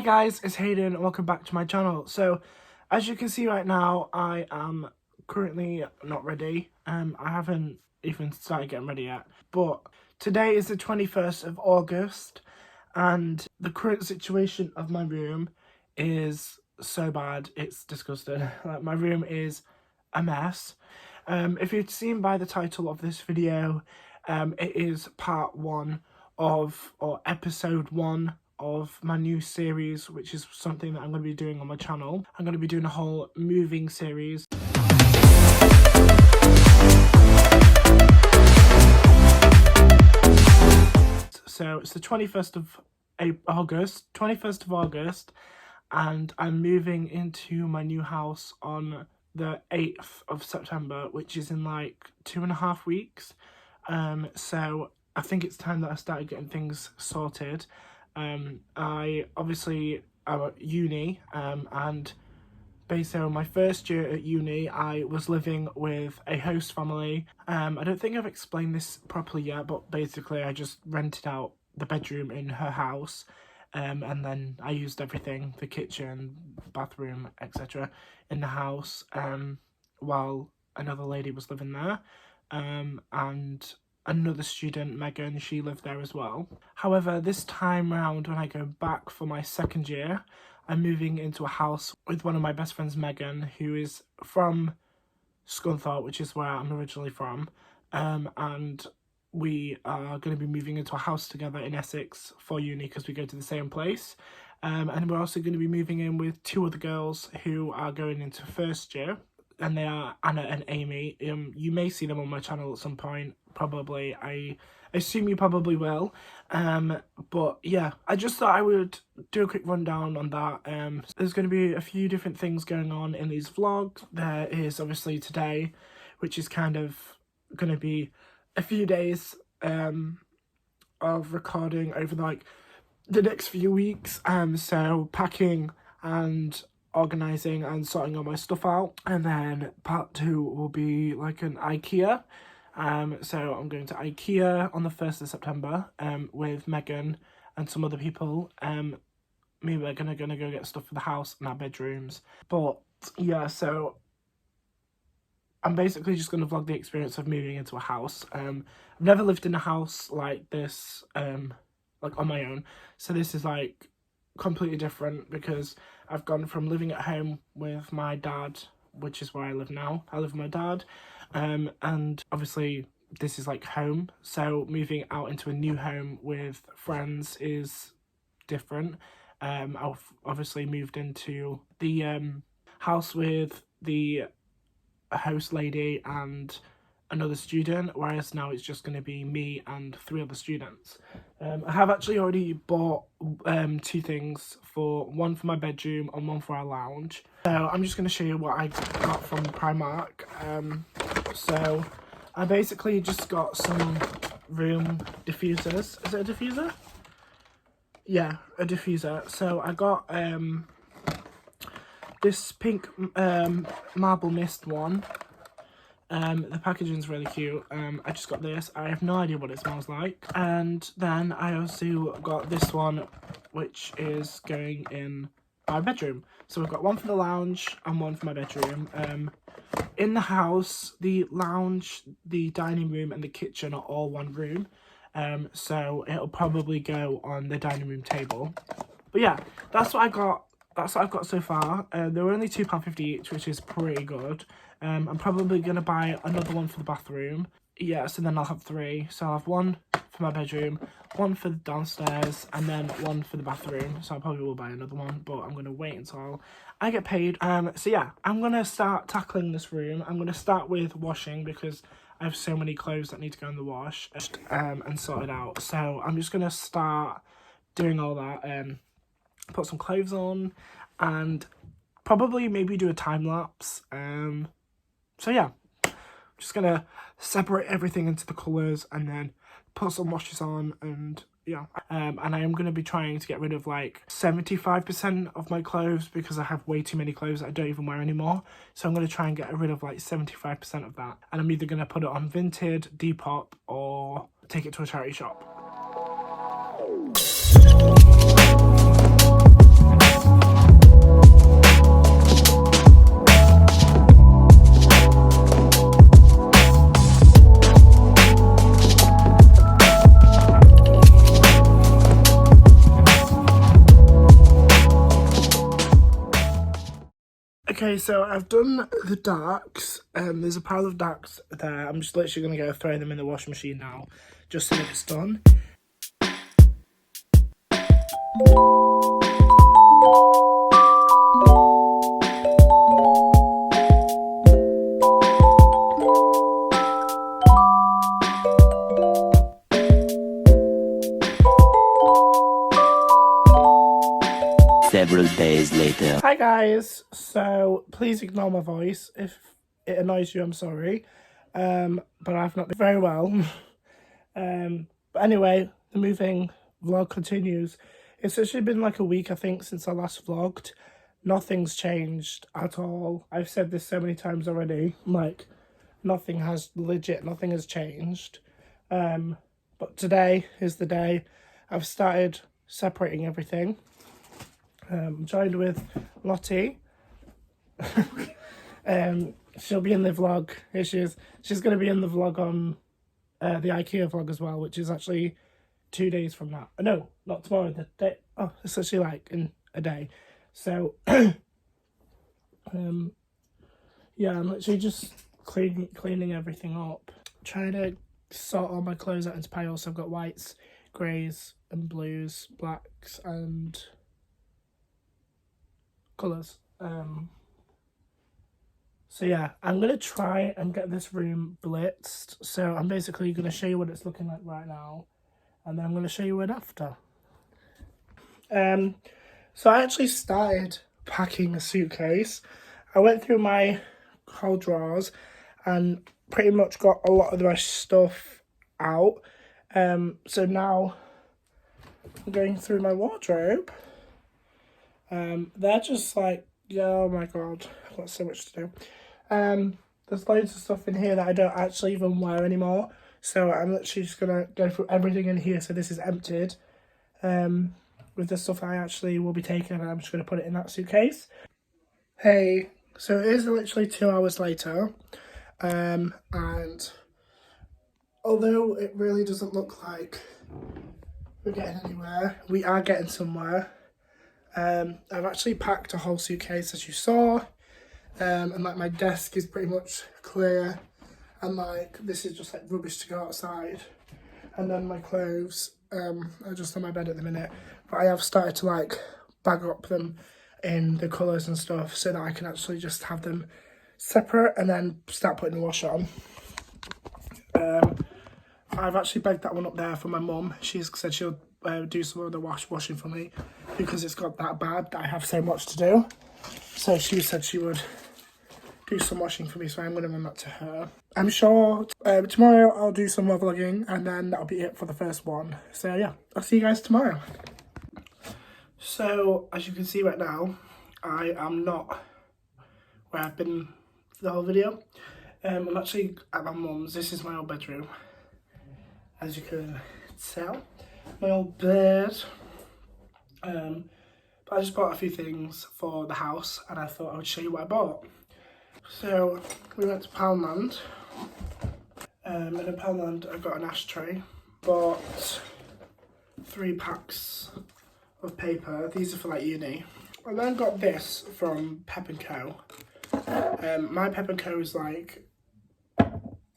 guys, it's Hayden and welcome back to my channel. So as you can see right now, I am currently not ready. I haven't even started getting ready yet, but today is the 21st of August and the current situation of my room is so bad, it's disgusting. Like, my room is a mess. If you've seen by the title of this video, it is part 1 of, or episode 1 of my new series, which is something that I'm going to be doing on my channel. I'm going to be doing a whole moving series. So it's the 21st of August, and I'm moving into my new house on the 8th of September, which is in like 2.5 weeks. So I think it's time that I started getting things sorted. I obviously am at uni, and basically on my first year at uni I was living with a host family. I don't think I've explained this properly yet, but basically I just rented out the bedroom in her house, and then I used everything, the kitchen, bathroom, etc. in the house, while another lady was living there, and another student, Megan, she lived there as well. However, this time round, when I go back for my second year, I'm moving into a house with one of my best friends, Megan, who is from Scunthorpe, which is where I'm originally from, and we are going to be moving into a house together in Essex for uni because we go to the same place. And we're also going to be moving in with 2 other girls who are going into first year, and they are Anna and Amy. You may see them on my channel at some point, probably. I assume you probably will. But yeah, I just thought I would do a quick rundown on that. There's going to be a few different things going on in these vlogs. There is obviously today, which is kind of going to be a few days of recording over like the next few weeks. So packing and organising and sorting all my stuff out, and then part 2 will be like an IKEA. So I'm going to IKEA on the 1st of September with Megan and some other people. Me and Megan are gonna go get stuff for the house and our bedrooms. But yeah, so I'm basically just gonna vlog the experience of moving into a house. I've never lived in a house like this, like on my own, so this is like completely different because I've gone from living at home with my dad, which is where I live now. I live with my dad, and obviously this is like home, so moving out into a new home with friends is different. I've obviously moved into the house with the host lady and another student, whereas now it's just going to be me and 3 other students. I have actually already bought 2 things, one for my bedroom and one for our lounge. So I'm just going to show you what I got from Primark. So I basically just got some room diffusers. Is it a diffuser? Yeah, a diffuser. So I got this pink marble mist one. The packaging's really cute. I just got this. I have no idea what it smells like. And then I also got this one, which is going in my bedroom. So we've got one for the lounge and one for my bedroom. In the house, the lounge, the dining room and the kitchen are all one room. So it'll probably go on the dining room table. But yeah, that's what I got. That's what I've got so far. They were only £2.50 each, which is pretty good. I'm probably going to buy another one for the bathroom. Yeah, so then I'll have 3. So I'll have one for my bedroom, one for the downstairs, and then one for the bathroom. So I probably will buy another one, but I'm going to wait until I get paid. So yeah, I'm going to start tackling this room. I'm going to start with washing because I have so many clothes that need to go in the wash and sort it out. So I'm just going to start doing all that. Put some clothes on and probably maybe do a time lapse. So yeah, I'm just gonna separate everything into the colours and then put some washes on, and yeah. And I am going to be trying to get rid of like 75% of my clothes because I have way too many clothes that I don't even wear anymore. So I'm going to try and get rid of like 75% of that, and I'm either going to put it on Vinted, Depop, or take it to a charity shop. Okay, so I've done the darks. There's a pile of darks there. I'm just literally going to go throw them in the washing machine now, just so it's done. Several days later. Hi guys, so please ignore my voice. If it annoys you, I'm sorry. But I've not been very well. But anyway, the moving vlog continues. It's actually been like a week, I think, since I last vlogged. Nothing's changed at all. I've said this so many times already. Like, nothing has changed. But today is the day I've started separating everything. Joined with Lottie. She'll be in the vlog. Here she is. She's going to be in the vlog on the IKEA vlog as well, which is actually 2 days from now. No, not tomorrow. The day. Oh, it's actually like in a day. So, yeah, I'm literally just cleaning everything up. Trying to sort all my clothes out into piles. So I've got whites, greys, and blues, blacks, and colours. So yeah, I'm going to try and get this room blitzed. So I'm basically going to show you what it's looking like right now. And then I'm going to show you it after. So I actually started packing a suitcase. I went through my whole drawers and pretty much got a lot of my stuff out. So now I'm going through my wardrobe. They're just like, yeah, oh my god, I've got so much to do. There's loads of stuff in here that I don't actually even wear anymore. So I'm literally just gonna go through everything in here. So this is emptied. With the stuff I actually will be taking, and I'm just gonna put it in that suitcase. Hey, so it is literally 2 hours later. And although it really doesn't look like we're getting anywhere, we are getting somewhere. I've actually packed a whole suitcase, as you saw, and like my desk is pretty much clear, and like this is just like rubbish to go outside, and then my clothes are just on my bed at the minute, but I have started to like bag up them in the colours and stuff so that I can actually just have them separate and then start putting the wash on. I've actually bagged that one up there for my mum. She's said she'll do some of the washing for me because it's got that bad that I have so much to do. So she said she would do some washing for me, so I'm going to run that to her. I'm sure tomorrow I'll do some more vlogging, and then that'll be it for the first one. So yeah, I'll see you guys tomorrow. So as you can see right now, I am not where I've been for the whole video. I'm actually at my mum's. This is my old bedroom, as you can tell. My old bed. But I just bought a few things for the house, and I thought I would show you what I bought. So we went to Poundland. And in Poundland I got an ashtray. Bought 3 packs of paper. These are for like uni. I then got this from Pep & Co. My Pep & Co is like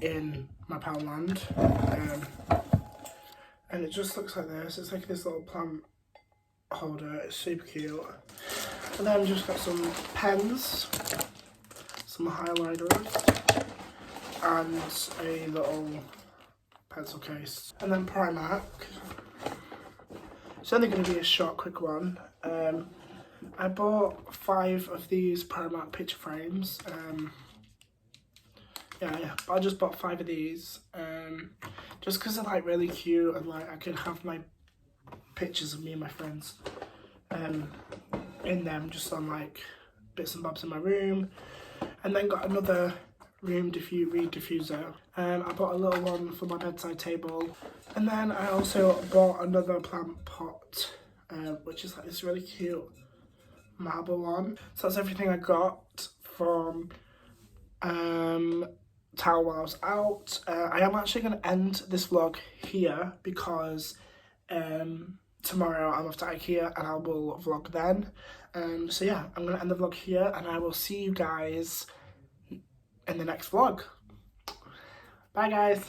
in my Poundland. And it just looks like this. It's like this little plant holder. It's super cute. And then just got some pens, some highlighters, and a little pencil case. And then Primark. It's only going to be a short, quick one. I bought 5 of these Primark picture frames. Yeah, but I just bought 5 of these. Just because they're like really cute, and like I could have my pictures of me and my friends in them, just on like bits and bobs in my room. And then got another room reed diffuser. I bought a little one for my bedside table, and then I also bought another plant pot, which is like this really cute marble one. So that's everything I got from Tower while I was out. I am actually going to end this vlog here because tomorrow I'm off to IKEA and I will vlog then. So yeah, I'm going to end the vlog here and I will see you guys in the next vlog. Bye guys.